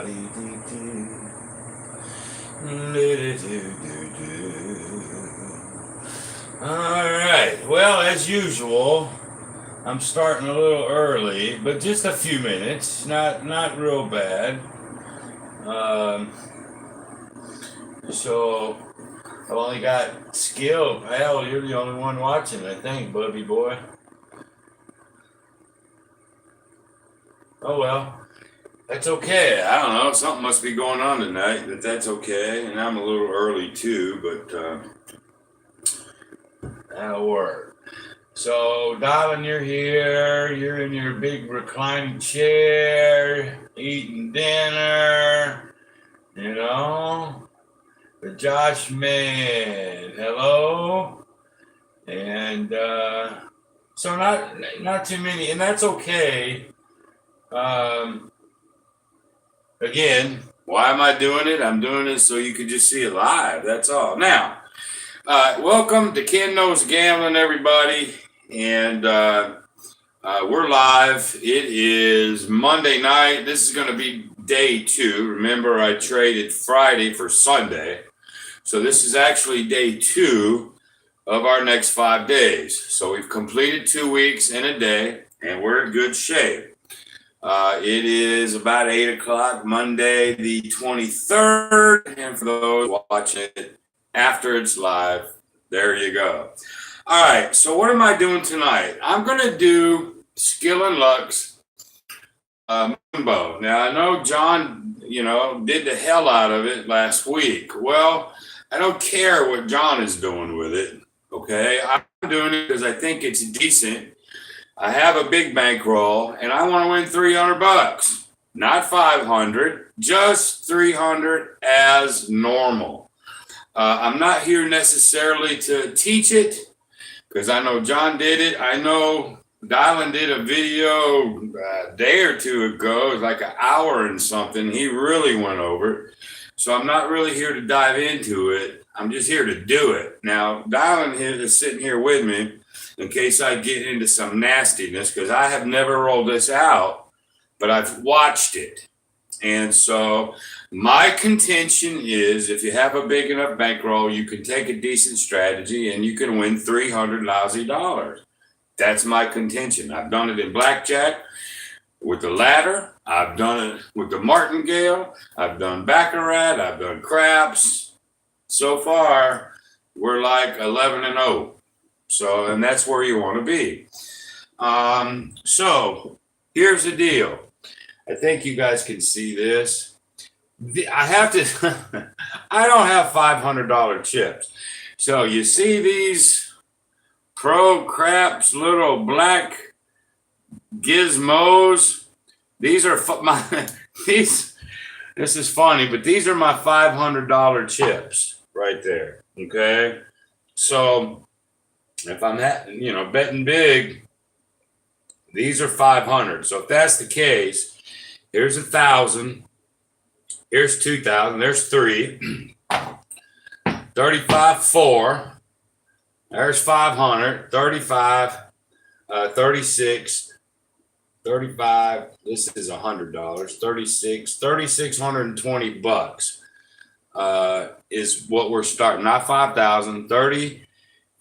All right. Well, as usual, I'm starting a little early, but just a few minutes. Not real bad. Um, so I've only got skill. Hell, you're the only one watching, I think, Bubby boy. Oh well. That's okay. I don't know. Something must be going on tonight, but that's okay. And I'm a little early too, but that'll work. So, darling, you're here. You're in your big reclining chair, eating dinner. You know, the Josh man. Hello, and so not too many, and that's okay. Um, Again, why am I doing it? I'm doing it so you can just see it live. That's all. Now, welcome to Ken Knows Gambling, everybody. And we're live. It is Monday night. This is going to be day 2. Remember, I traded Friday for Sunday. So this is actually day 2 of our next 5 days. So we've completed 2 weeks in a day, and we're in good shape. It is about 8 o'clock, Monday, the 23rd. And for those watching it after it's live, there you go. All right. So what am I doing tonight? I'm going to do Skill and Luck's Moonbow. Now, I know John, did the hell out of it last week. Well, I don't care what John is doing with it. Okay. I'm doing it because I think it's decent. I have a big bankroll and I want to win $300, not 500, just 300 as normal. I'm not here necessarily to teach it because I know John did it. I know Dylan did a video a day or two ago. It was like an hour and something. He really went over it. So I'm not really here to dive into it. I'm just here to do it. Now, Dylan is sitting here with me in case I get into some nastiness, because I have never rolled this out, but I've watched it. And so my contention is if you have a big enough bankroll, you can take a decent strategy and you can win $300 lousy dollars. That's my contention. I've done it in blackjack with the ladder. I've done it with the martingale. I've done baccarat. I've done craps. So far, we're like 11-0. So, and that's where you want to be. So here's the deal. I think you guys can see this. I have to, I don't have $500 chips. So you see these pro craps, little black gizmos. These are this is funny, but these are my $500 chips right there. Okay. So, if I'm betting big, these are 500. So if that's the case, here's 1,000, here's 2,000, there's 3, 35, 4, there's 500, 35, 36, 35. This is $100, 36, $3,620 is what we're starting. Not 5,000, 30.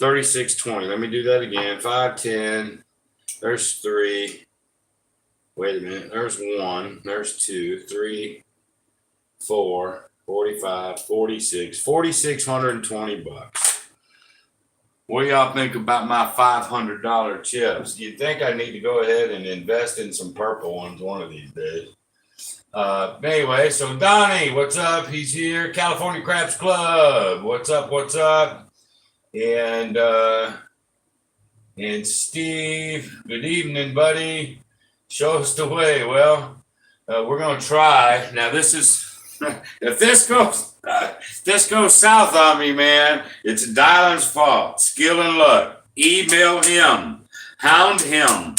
36.20. Let me do that again. 5, 10. There's 3. Wait a minute. There's 1. There's 2, 3, 4, 45, 46, $4,620. What do y'all think about my $500 chips? Do you think I need to go ahead and invest in some purple ones one of these days? Anyway, so Donnie, what's up? He's here. California Craps Club. What's up? What's up? And Steve, good evening, buddy. Show us the way. Well, we're gonna try. Now, this is if this goes south on me, man. It's Dylan's fault. Skill and Luck. Email him, hound him.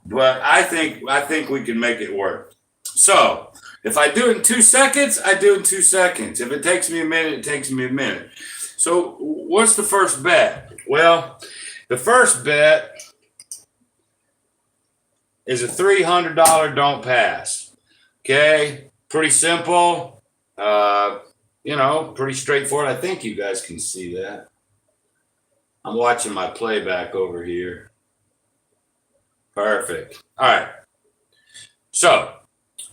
But I think we can make it work. So if I do it in 2 seconds, I do it in 2 seconds. If it takes me a minute, it takes me a minute. So what's the first bet? Well, the first bet is a $300 don't pass. Okay. Pretty simple. You know, pretty straightforward. I think you guys can see that. I'm watching my playback over here. Perfect. All right. So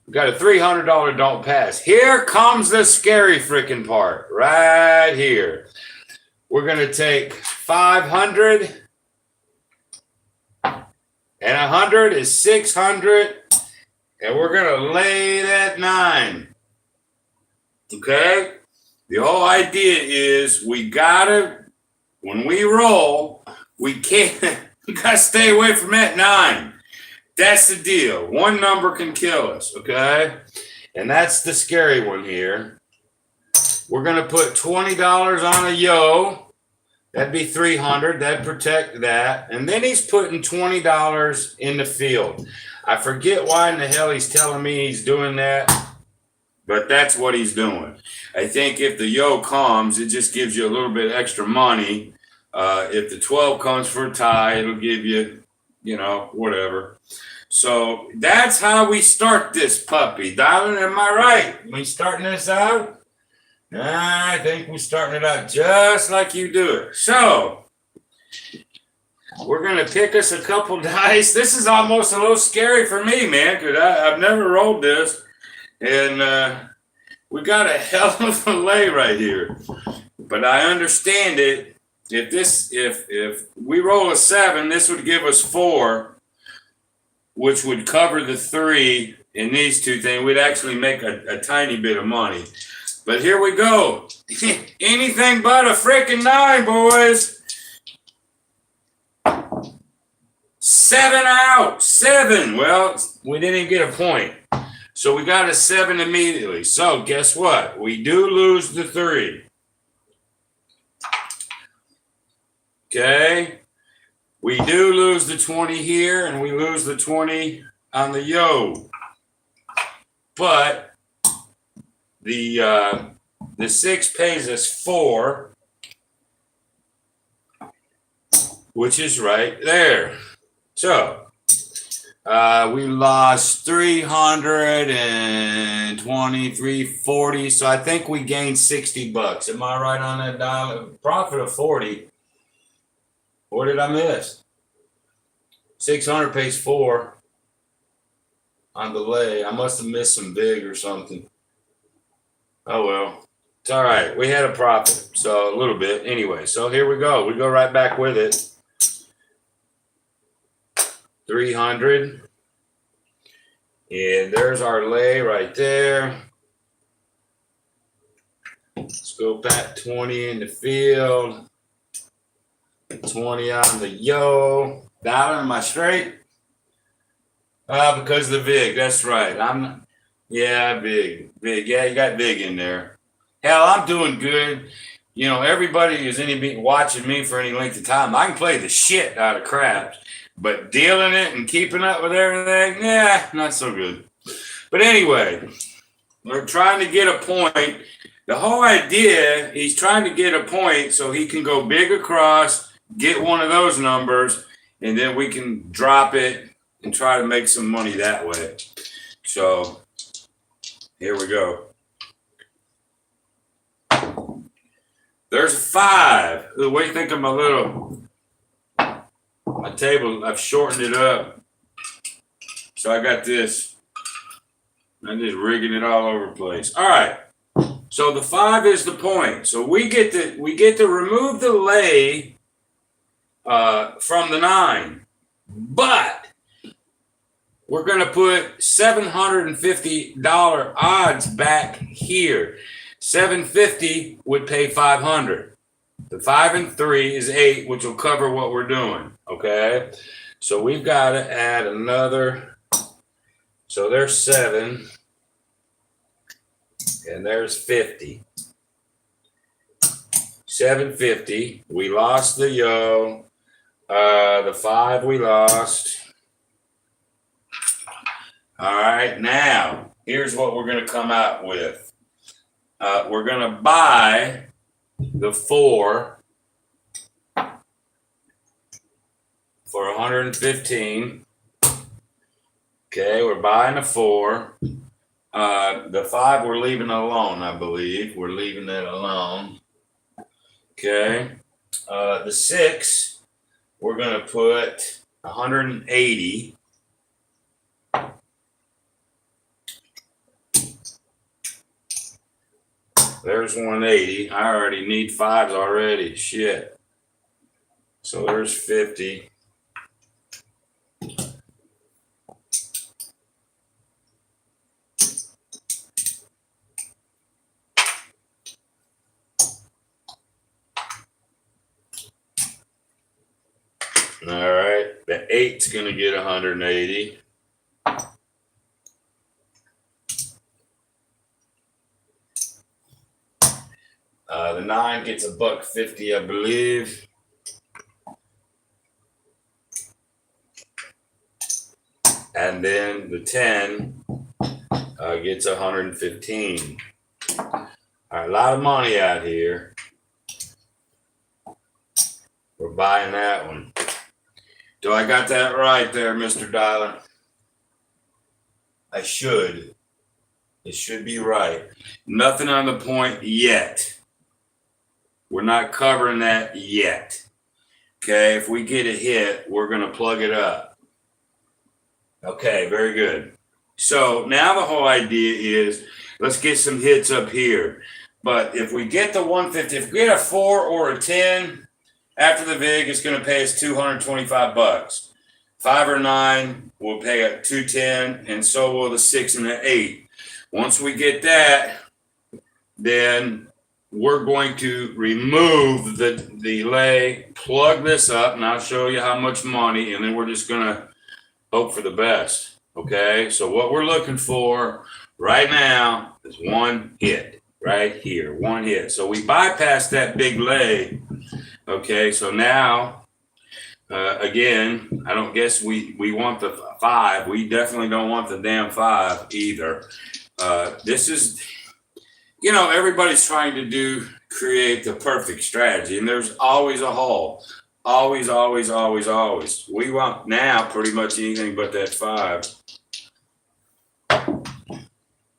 we got a $300 don't pass. Here comes the scary freaking part right here. We're going to take 500 and 100 is 600 and we're going to lay that 9. Okay? The whole idea is we got to, when we roll, we can't, we got to stay away from that 9. That's the deal. One number can kill us, okay? And that's the scary one here. We're going to put $20 on a yo. That'd be 300. That'd protect that. And then he's putting $20 in the field. I forget why in the hell he's telling me he's doing that, but that's what he's doing. I think if the yo comes, it just gives you a little bit extra money. If the 12 comes for a tie, it'll give you, you know, whatever. So that's how we start this puppy. Darling, am I right? We starting this out? I think we're starting it out just like you do it. So we're going to pick us a couple dice. This is almost a little scary for me, man, because I've never rolled this. And we got a hell of a lay right here. But I understand it. If we roll a 7, this would give us 4, which would cover the 3 in these two things. We'd actually make a tiny bit of money. But here we go. Anything but a freaking 9, boys. 7 out. 7. Well, we didn't get a point. So we got a 7 immediately. So guess what? We do lose the 3. Okay. We do lose the 20 here, and we lose the 20 on the yo. But the 6 pays us 4, which is right there. So we lost 320, 340. So I think we gained $60. Am I right on that dollar? Profit of 40. What did I miss? 600 pays 4 on the lay. I must have missed some big or something. Oh, well. It's all right. We had a profit, so a little bit. Anyway, so here we go. We go right back with it. 300. And there's our lay right there. Let's go back 20 in the field. 20 on the yo. Dollar, am I straight? Because of the VIG. That's right. Yeah, big. Yeah, you got big in there. Hell, I'm doing good. You know, everybody is watching me for any length of time. I can play the shit out of craps, but dealing it and keeping up with everything, yeah, not so good. But anyway, we're trying to get a point. The whole idea, he's trying to get a point so he can go big across, get one of those numbers, and then we can drop it and try to make some money that way. So here we go. There's a 5. What do you think of my table? I've shortened it up. So I got this. I'm just rigging it all over the place. All right. So the 5 is the point. So we get to remove the lay from the 9. But we're going to put $750 odds back here. 750 would pay 500. The 5 and 3 is 8, which will cover what we're doing. Okay. So we've got to add another. So there's 7. And there's 50. 750. We lost the yo. The 5 we lost. All right. Now, here's what we're going to come out with. We're going to buy the 4 for 115. Okay, we're buying the 4. The 5 we're leaving alone, I believe. We're leaving that alone. Okay. The 6 we're gonna put 180. There's 180. I already need 5s already. Shit. So there's 50. All right. The 8's gonna get 180. The 9 gets $1.50, I believe. And then the 10 gets 115. All right, a lot of money out here. We're buying that one. Do I got that right there, Mr. Dialer? I should. It should be right. Nothing on the point yet. We're not covering that yet. Okay, if we get a hit, we're going to plug it up. Okay, very good. So now the whole idea is let's get some hits up here. But if we get the 150, if we get a 4 or a 10 after the VIG, it's going to pay us $225. 5 or 9 will pay at 210, and so will the 6 and the 8. Once we get that, then we're going to remove the delay, plug this up, and I'll show you how much money, and then we're just going to hope for the best. Okay, so what we're looking for right now is one hit right here, one hit. So we bypassed that big lay. Okay, so now, again, I don't guess we want the 5. We definitely don't want the damn 5 either. This is, everybody's trying to create the perfect strategy, and there's always a hole. Always, always, always, always. We want now pretty much anything but that 5.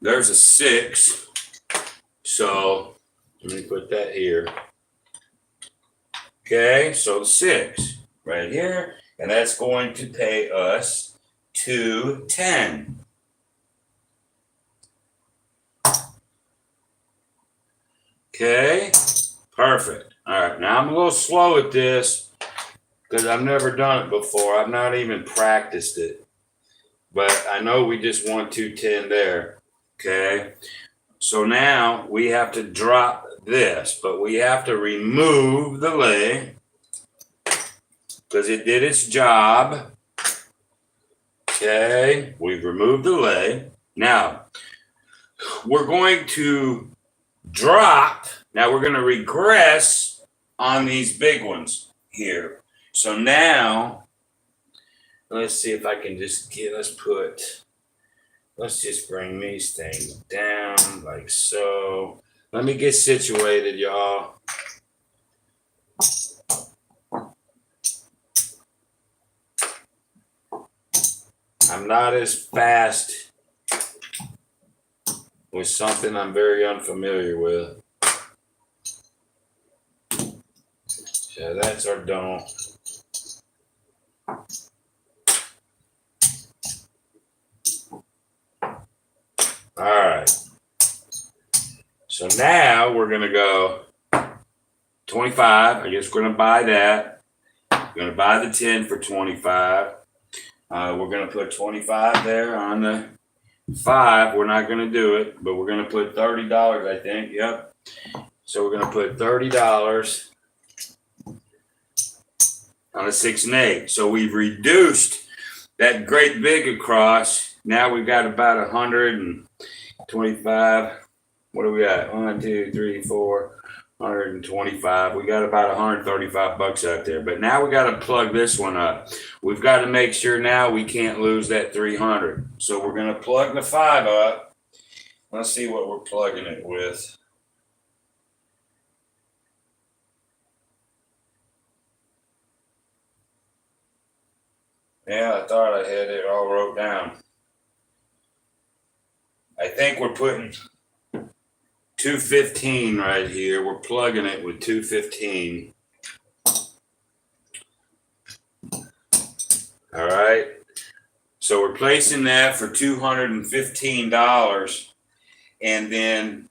There's a 6. So let me put that here. Okay, so the 6 right here, and that's going to pay us $210. Okay, perfect. All right, now I'm a little slow at this because I've never done it before. I've not even practiced it, but I know we just want 210 there. Okay, so now we have to drop this, but we have to remove the lay because it did its job. Okay, we've removed the lay. Now we're going to drop. Now we're going to regress on these big ones here. So now let's see if I can just let's just bring these things down like so. Let me get situated, y'all. I'm not as fast with something I'm very unfamiliar with. So that's our don't. All right. So now we're going to go 25. I guess we're going to buy that. We're going to buy the 10 for 25. We're going to put 25 there on the 5. We're not going to do it, but we're going to put $30, I think. Yep. So we're going to put $30 on the 6 and 8. So we've reduced that great big across. Now we've got about 125. What do we got? 1, 2, 3, 4, 125. We got about $135 out there. But now we got to plug this one up. We've got to make sure now we can't lose that 300. So we're going to plug the 5 up. Let's see what we're plugging it with. Yeah, I thought I had it all wrote down. I think we're putting 215 right here. We're plugging it with 215. All right. So we're placing that for $215. And then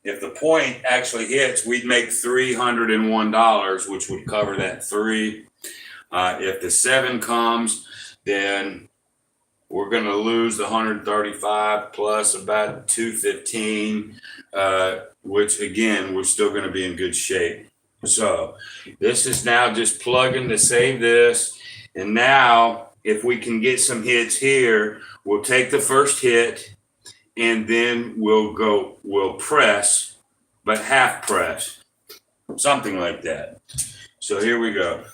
if the point actually hits, we'd make $301, which would cover that 3. If the 7 comes, then we're going to lose the 135 plus about 215, which again, we're still going to be in good shape. So this is now just plugging to save this. And now if we can get some hits here, we'll take the first hit and then we'll press, but half press, something like that. So here we go.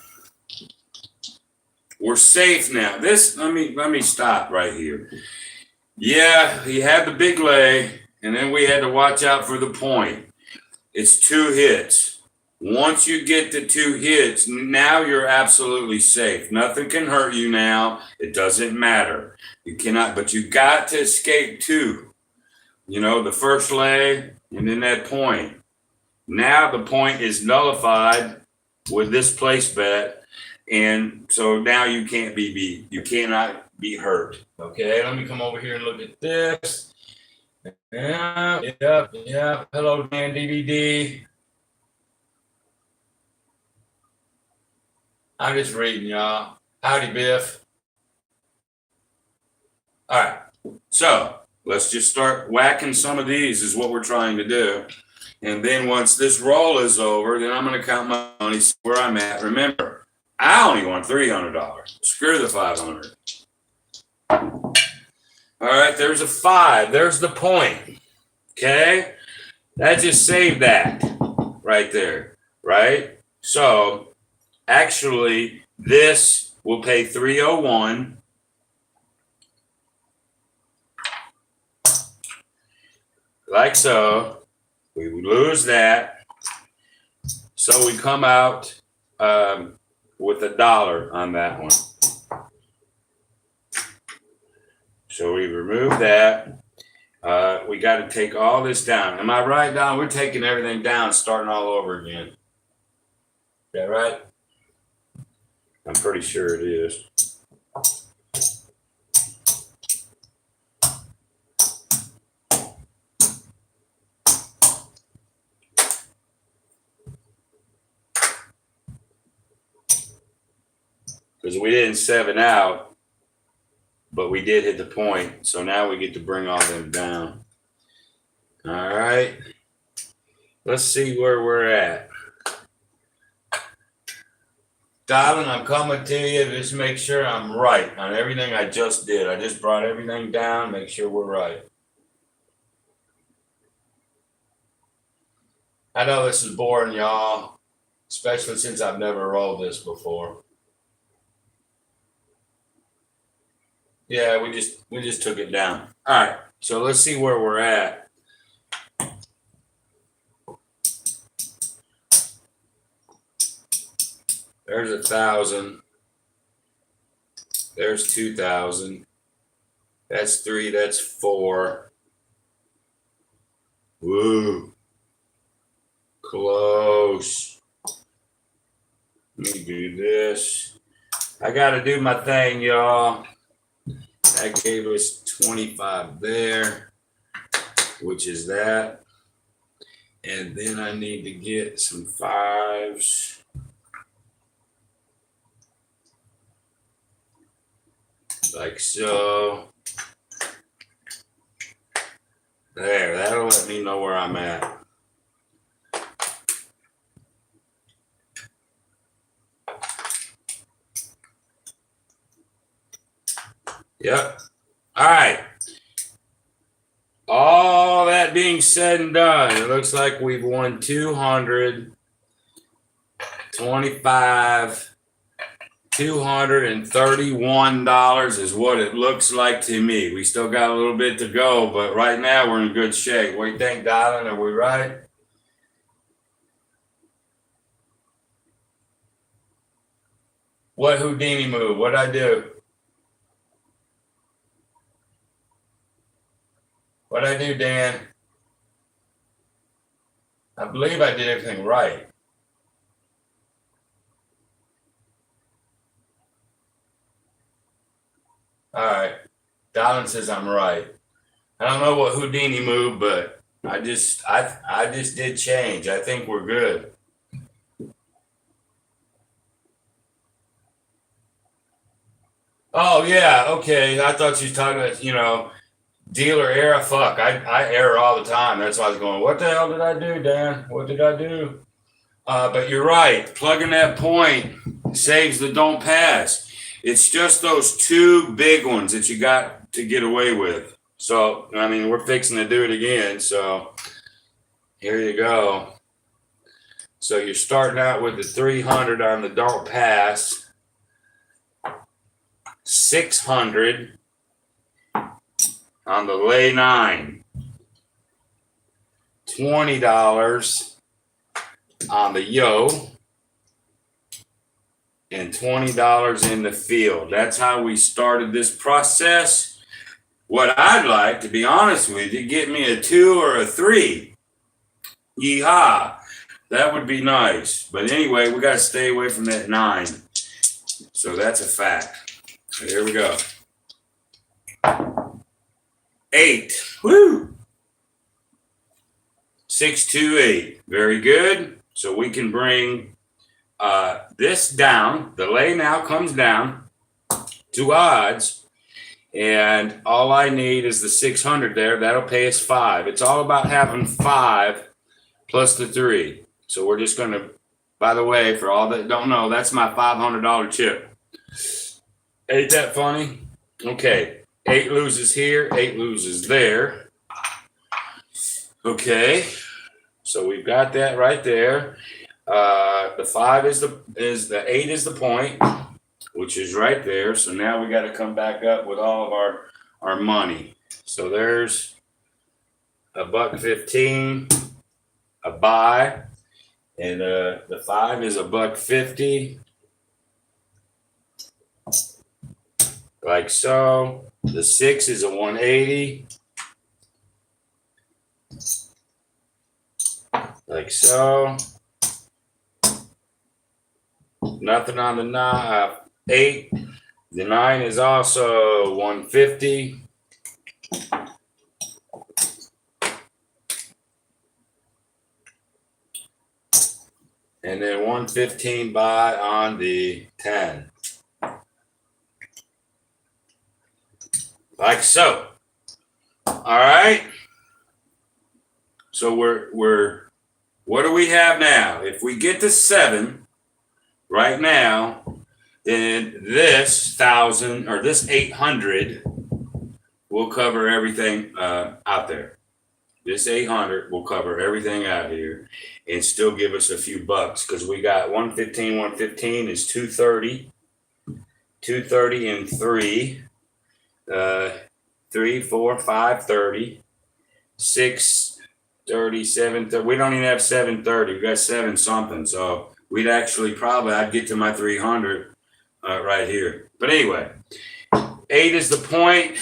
We're safe now. This, let me stop right here. Yeah, he had the big lay, and then we had to watch out for the point. It's 2 hits. Once you get the 2 hits, now you're absolutely safe. Nothing can hurt you now. It doesn't matter. You cannot, but you got to escape 2. You know, the first lay and then that point. Now the point is nullified with this place bet. And so now you can't be beat. You cannot be hurt. Okay, let me come over here and look at this. Yeah. Hello, Dan DVD. I'm just reading, y'all. Howdy, Biff. All right, so let's just start whacking some of these is what we're trying to do. And then once this roll is over, then I'm going to count my money, see where I'm at. Remember, I only want $300. Screw the 500. All right, there's a 5. There's the point. Okay, that just saved that right there, right? So actually, this will pay 301. Like so. We lose that. So we come out with $1 on that one. So we remove that. We got to take all this down. Am I right, Don? We're taking everything down, starting all over again. Is that right? I'm pretty sure it is. Because we didn't 7 out, but we did hit the point. So now we get to bring all them down. All right. Let's see where we're at. Darling, I'm coming to you. Just make sure I'm right on everything I just did. I just brought everything down. Make sure we're right. I know this is boring, y'all, especially since I've never rolled this before. Yeah, we just took it down. All right, so let's see where we're at. There's 1,000. There's 2,000. That's 3. That's 4. Woo. Close. Let me do this. I got to do my thing, y'all. That gave us 25 there, which is that. And then I need to get some 5s. Like so. There, that'll let me know where I'm at. Yep. All right. All that being said and done, it looks like we've won $225, $231 is what it looks like to me. We still got a little bit to go, but right now we're in good shape. What do you think, darling? Are we right? What Houdini move? What'd I do? What'd I do, Dan? I believe I did everything right. All right. Donald says I'm right. I don't know what Houdini moved, but I just did change. I think we're good. Oh yeah, okay. I thought you was talking about, dealer error. Fuck, I error all the time. That's why I was going, what the hell did I do, Dan? What did I do? But you're right. Plugging that point saves the don't pass. It's just those two big ones that you got to get away with. So, I mean, we're fixing to do it again. So, here you go. So, you're starting out with the 300 on the don't pass, 600 on the lay 9, $20 on the yo, and $20 in the field. That's how we started this process. What I'd like, to be honest with you, get me a 2 or a 3. Yeehaw. That would be nice. But anyway, we got to stay away from that 9. So that's a fact. So here we go. 8. Woo! 628. Very good. So we can bring this down. The lay now comes down to odds. And all I need is the 600 there. That'll pay us 5. It's all about having 5 plus the 3. So we're just going to, by the way, for all that don't know, that's my $500 chip. Ain't that funny? Okay. 8 loses here. 8 loses there. Okay. So we've got that right there. The 5 is the 8 is the point, which is right there. So now we got to come back up with all of our money. So there's $1.15, a buy, and the 5 is $1.50, like so. The 6 is a 180, like so. Nothing on the 8. The 9 is also 150. And then 115 buy on the 10. Like so. All right. So we're what do we have now? If we get to 7 right now, then this 1,000 or this 800 will cover everything out there. This 800 will cover everything out here and still give us a few bucks because we got 115. 115 is 230. 230 and 3. 3, 4, 5, 30. 6, 30, 7, 30. We don't even have 730. We got 7 something. So we'd actually I'd get to my 300 right here. But anyway, 8 is the point.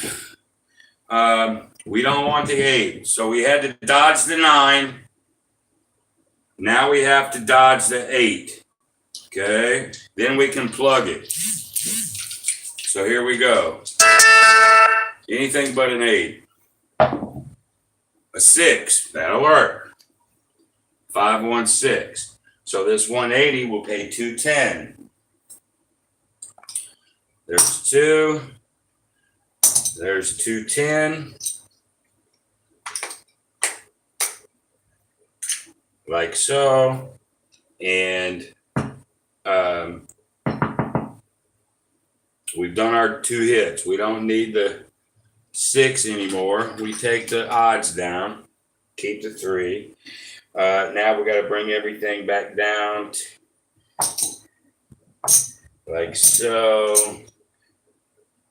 We don't want the 8. So we had to dodge the 9. Now we have to dodge the 8. Okay. Then we can plug it. So here we go. Anything but an 8. A 6. That'll work. 516. So this 180 will pay 210. There's 2. There's 210. Like so. And we've done our 2 hits. We don't need the 6 anymore. We take the odds down. Keep the 3. Now we got to bring everything back down like so.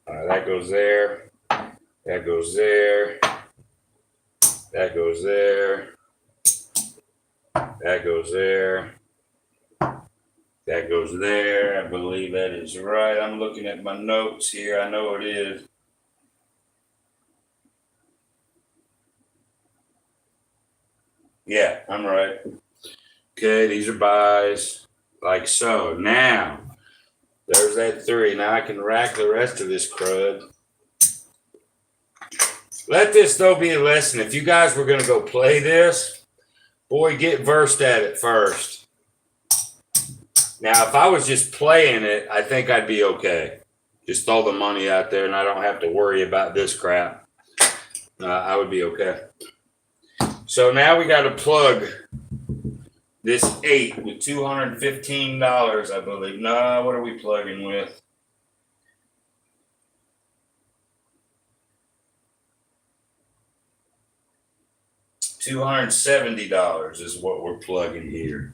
That goes there. That goes there. That goes there. That goes there. That goes there. I believe that is right. I'm looking at my notes here. I know it is. Yeah, I'm right. Okay, these are buys, like so. Now, there's that 3. Now I can rack the rest of this crud. Let this, though, be a lesson. If you guys were going to go play this, boy, get versed at it first. Now, if I was just playing it, I think I'd be okay. Just throw the money out there and I don't have to worry about this crap. I would be okay. So now we got to plug this 8 with $215, I believe. No, what are we plugging with? $270 is what we're plugging here.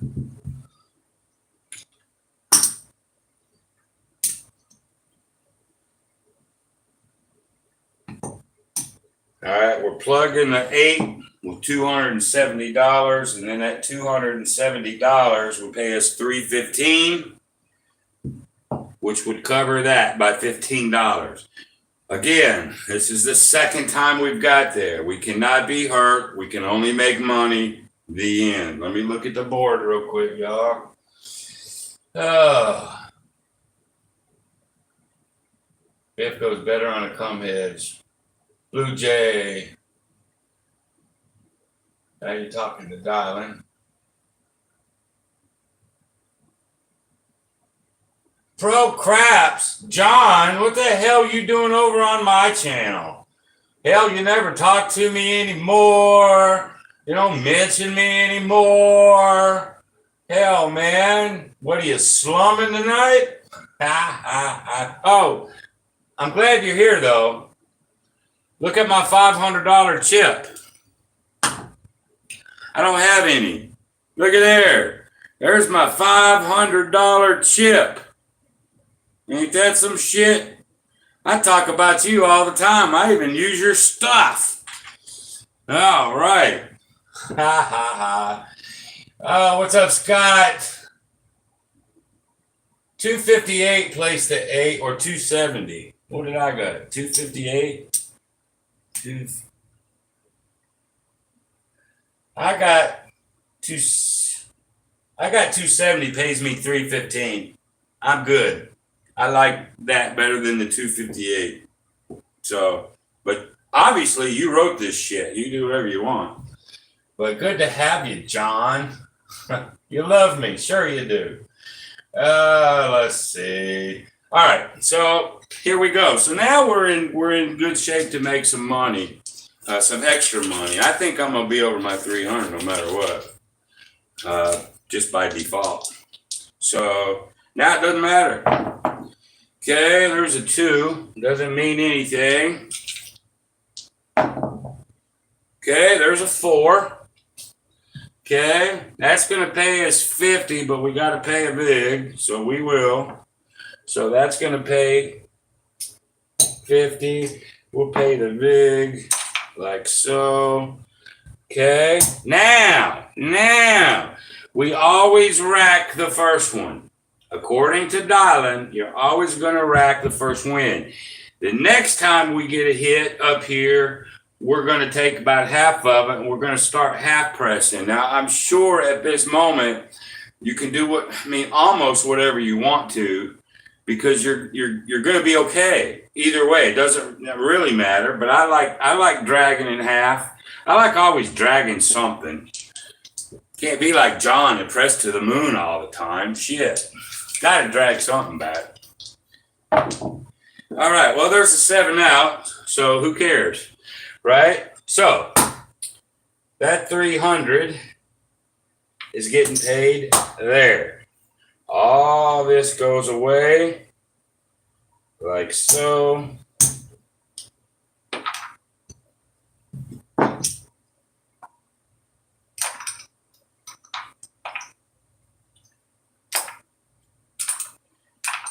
All right, we're plugging the 8 with $270, and then that $270 will pay us $315, which would cover that by $15. Again, this is the second time we've got there. We cannot be hurt. We can only make money. The end. Let me look at the board real quick, y'all. Fifth goes better on a come hedge. Blue Jay. Now you're talking to Dylan. Pro Craps, John, what the hell you doing over on my channel? Hell, you never talk to me anymore. You don't mention me anymore. Hell, man, what are you slumming tonight? Oh, I'm glad you're here though. Look at my $500 chip. I don't have any. Look at there. There's my $500 chip. Ain't that some shit? I talk about you all the time. I even use your stuff. All right. Ha ha ha. What's up, Scott? 258 placed at 8 or 270. What did I got? 258? I got 270 pays me 315. I'm good. I like that better than the 258. So, but obviously you wrote this shit. You do whatever you want. But good to have you, John. You love me. Sure you do. Let's see. All right. So here we go. So now we're in good shape to make some money, some extra money. I think I'm gonna be over my 300 no matter what, just by default. So now it doesn't matter. Okay, there's a 2. Doesn't mean anything. Okay, there's a 4. Okay, that's going to pay us 50, but we got to pay a big, so we will. So that's going to pay 50. We'll pay the big like so. Okay, now, we always rack the first one. According to Dylan, you're always going to rack the first win. The next time we get a hit up here, we're going to take about half of it and we're going to start half pressing. Now, I'm sure at this moment you can do almost whatever you want to, because you're going to be okay either way. It doesn't really matter. But I like dragging in half. I like always dragging something. Can't be like John and press to the moon all the time. Shit. Got to drag something back. All right. Well, there's a 7 out, so who cares, right? So that 300 is getting paid there. All this goes away like so.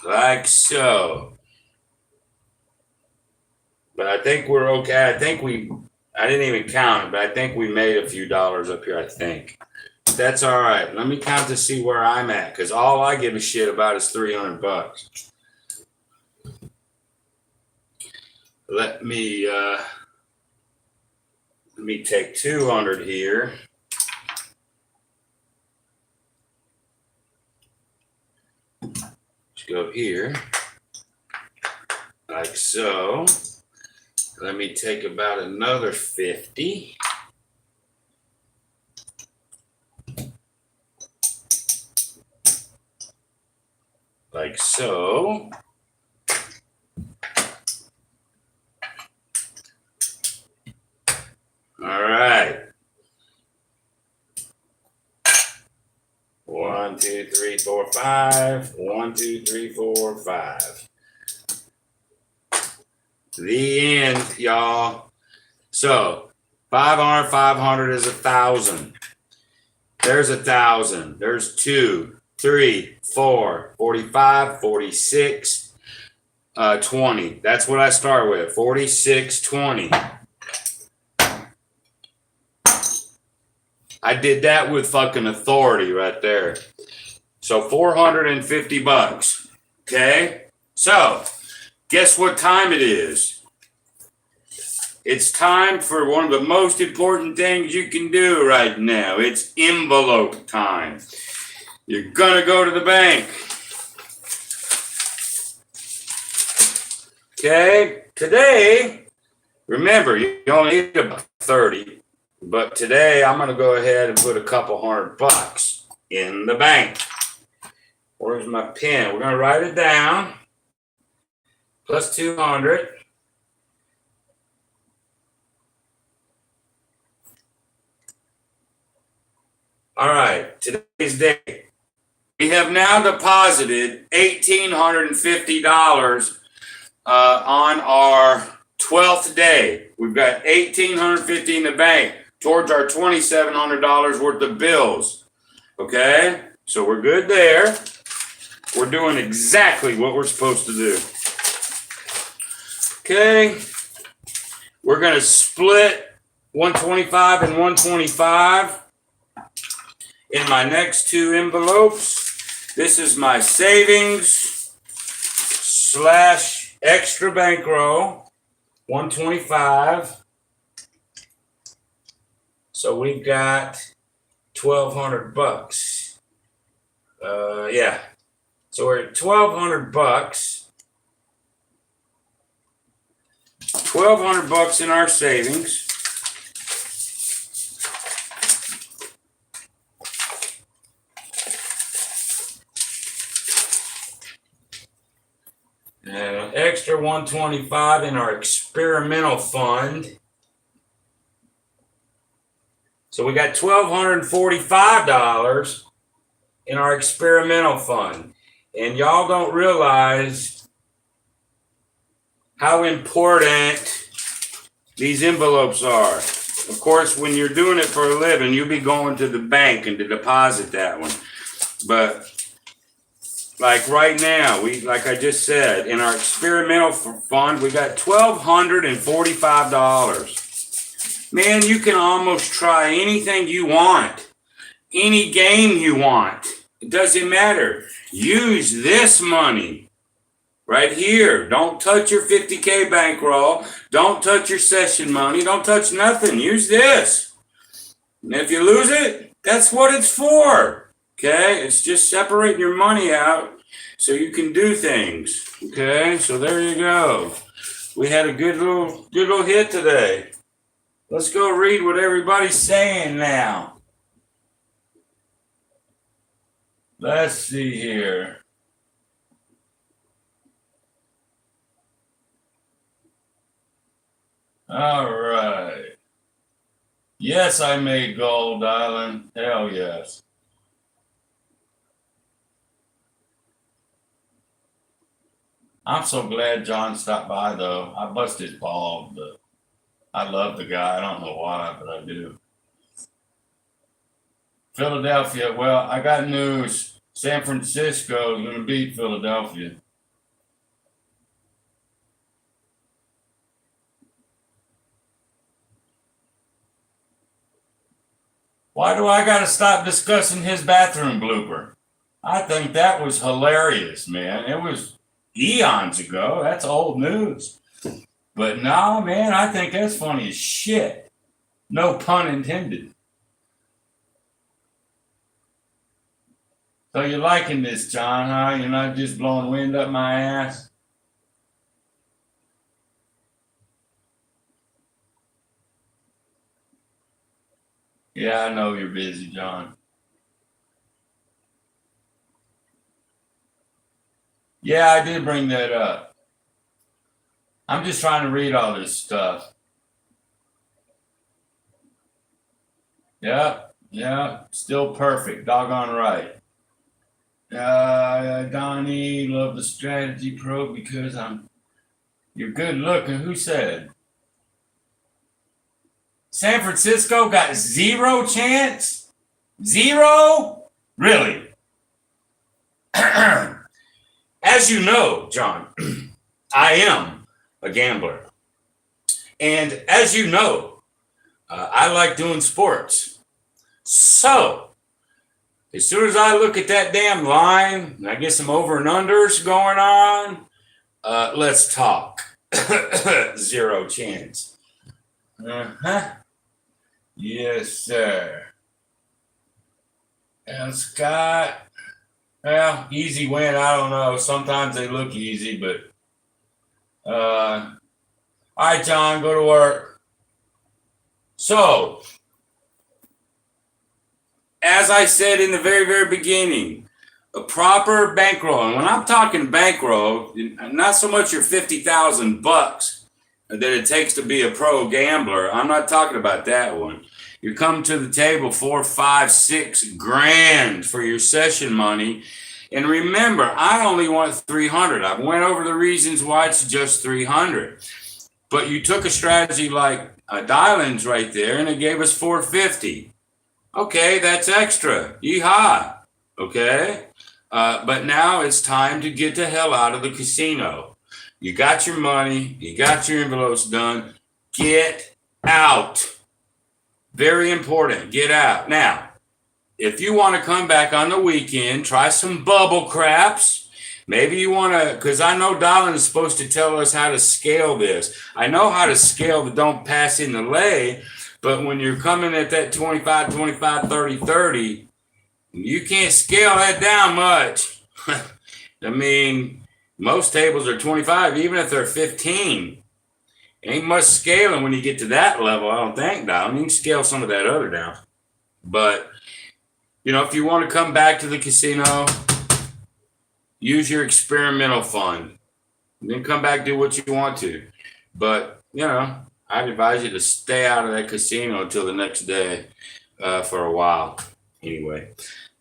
Like so. But I think we're okay. I didn't even count it, but I think we made a few dollars up here, I think. That's all right. Let me count to see where I'm at, because all I give a shit about is $300. Let me take 200 here. go here, like so. Let me take about another 50. Like so. All right. 1, 2, 3, 4, 5. 1, 2, 3, 4, 5. The end, y'all. So 500, 500 is 1,000. There's 1,000. There's 2, 3, 4, 45, 46, 20. That's what I start with. 46, 20. I did that with fucking authority right there. So 450 bucks. Okay? So, guess what time it is? It's time for one of the most important things you can do right now. It's envelope time. You're gonna go to the bank. Okay? Today, remember, you only need about 30. But today, I'm going to go ahead and put a couple $100 in the bank. Where's my pen? We're going to write it down. Plus 200. All right, today's day. We have now deposited $1,850 on our 12th day. We've got $1,850 in the bank towards our $2,700 worth of bills. Okay? So we're good there. We're doing exactly what we're supposed to do. Okay? We're going to split 125 and 125 in my next two envelopes. This is my savings / extra bankroll, 125. So we've got $1,200. Yeah. So we're at $1,200. $1,200 in our savings. And an extra 125 in our experimental fund. So we got $1,245 in our experimental fund. And y'all don't realize how important these envelopes are. Of course, when you're doing it for a living, you'll be going to the bank and to deposit that one. But like right now, like I just said, in our experimental fund, we got $1,245. Man, you can almost try anything you want, any game you want. It doesn't matter. Use this money right here. Don't touch your 50K bankroll. Don't touch your session money. Don't touch nothing. Use this. And if you lose it, that's what it's for. Okay? It's just separating your money out so you can do things. Okay? So there you go. We had a good little hit today. Let's go read what everybody's saying now. Let's see here. All right. Yes, I made gold, Island. Hell yes. I'm so glad John stopped by, though. I bust his balls, but I love the guy. I don't know why, but I do. Philadelphia. Well, I got news. San Francisco is going to beat Philadelphia. Why do I got to stop discussing his bathroom blooper? I think that was hilarious, man. It was eons ago. That's old news. But no, man, I think that's funny as shit. No pun intended. So you're liking this, John, huh? You're not just blowing wind up my ass? Yeah, I know you're busy, John. Yeah, I did bring that up. I'm just trying to read all this stuff. Yeah, yeah, still perfect. Doggone right. Donnie, love the strategy pro because you're good looking. Who said? San Francisco got zero chance? Zero? Really? As you know, John, I am a gambler. And as you know, I like doing sports. So, as soon as I look at that damn line and I get some over and unders going on, let's talk. Zero chance. Uh-huh. Yes, sir. And Scott, well, easy win. I don't know. Sometimes they look easy, but all right, John, go to work. So, as I said in the very, very beginning, a proper bankroll. And when I'm talking bankroll, not so much your $50,000 that it takes to be a pro gambler. I'm not talking about that one. You come to the table 4, 5, 6 grand for your session money. And remember, I only want 300. I went over the reasons why it's just 300. But you took a strategy like Dylan's right there, and it gave us 450. Okay, that's extra. Yeehaw. Okay. But now it's time to get the hell out of the casino. You got your money. You got your envelopes done. Get out. Very important. Get out. Now, if you want to come back on the weekend, try some bubble craps. Maybe you want to, because I know Dylan is supposed to tell us how to scale this. I know how to scale the don't pass in the lay, but when you're coming at that 25, 25, 30, 30, you can't scale that down much. I mean, most tables are 25, even if they're 15. Ain't much scaling when you get to that level, I don't think, Dylan. You can scale some of that other down. But, you know, if you want to come back to the casino, use your experimental fund. Then come back, do what you want to. But, you know, I'd advise you to stay out of that casino until the next day for a while. Anyway.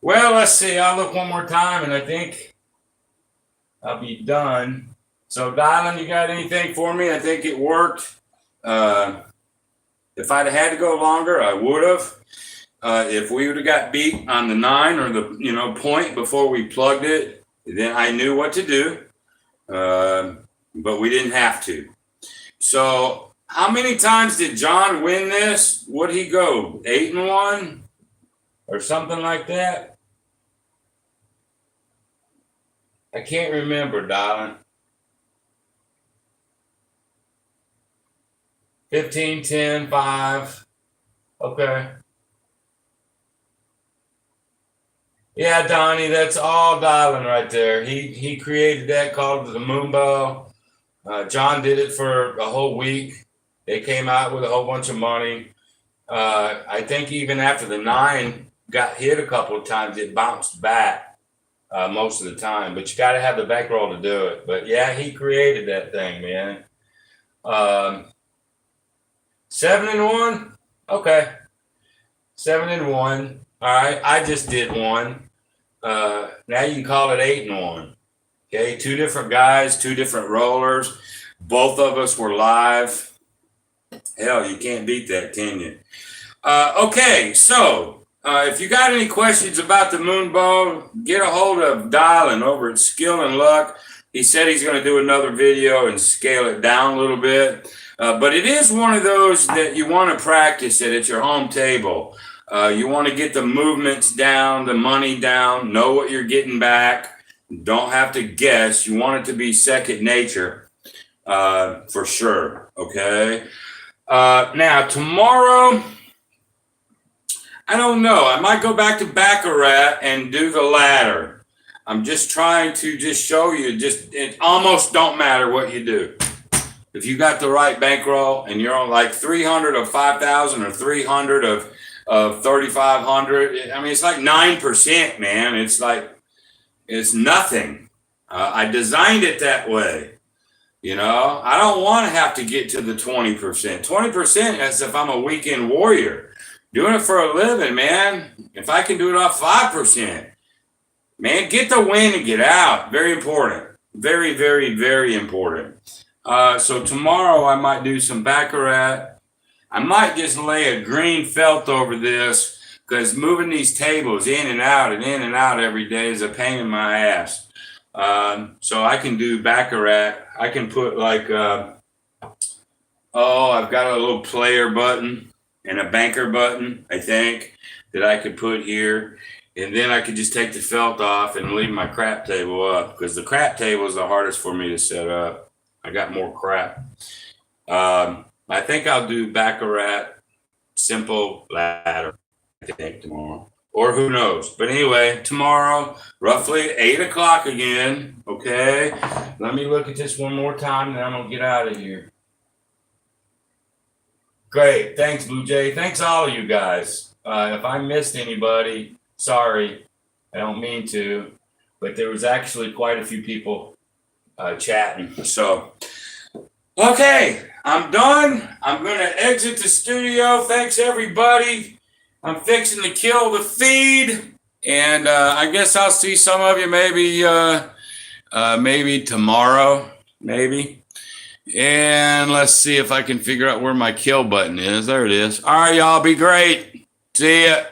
Well, let's see. I'll look one more time, and I think I'll be done. So, Dylan, you got anything for me? I think it worked. If I'd had to go longer, I would have. If we would have got beat on the 9 or the point before we plugged it, then I knew what to do. But we didn't have to. So, how many times did John win this? What'd he go? 8-1 or something like that? I can't remember, Dylan. 15, 10, 5. Okay. Yeah, Donnie, that's all Dylan right there. He created that, called it the Moonbow. John did it for a whole week. They came out with a whole bunch of money. I think even after the 9 got hit a couple of times, it bounced back most of the time. But you got to have the bankroll to do it. But yeah, he created that thing, man. 7-1. Okay, 7-1. All right, I just did one. Now you can call it 8-1. Okay, 2 different guys, 2 different rollers. Both of us were live. Hell, you can't beat that, can you? Okay, so if you got any questions about the Moonbow, get a hold of Dylan over at Skill and Luck. He said he's going to do another video and scale it down a little bit. But it is one of those that you want to practice it at your home table. You want to get the movements down, the money down, know what you're getting back. Don't have to guess. You want it to be second nature for sure. Okay. Now, tomorrow, I don't know. I might go back to Baccarat and do the ladder. I'm just trying to just show you, it almost don't matter what you do. If you got the right bankroll and you're on like 300 of 5,000 or 300 of 3,500, I mean, it's like 9%, man. It's nothing. I designed it that way. You know, I don't want to have to get to the 20%. 20% as if I'm a weekend warrior. Doing it for a living, man. If I can do it off 5%, man, get the win and get out. Very important. Very, very, very important. So tomorrow I might do some Baccarat. I might just lay a green felt over this because moving these tables in and out and in and out every day is a pain in my ass. So I can do Baccarat. I can put like, I've got a little player button and a banker button, I think, that I could put here. And then I could just take the felt off and leave my crap table up because the crap table is the hardest for me to set up. I got more crap. I think I'll do Baccarat, simple ladder, I think, tomorrow. Or who knows. But anyway, tomorrow, roughly 8 o'clock again. Okay. Let me look at this one more time, and then I'm going to get out of here. Great. Thanks, Blue Jay. Thanks, all of you guys. If I missed anybody, sorry. I don't mean to. But there was actually quite a few people chatting. So, okay. I'm done. I'm going to exit the studio. Thanks, everybody. I'm fixing to kill the feed. And I guess I'll see some of you maybe tomorrow. Maybe. And let's see if I can figure out where my kill button is. There it is. All right, y'all. Be great. See ya.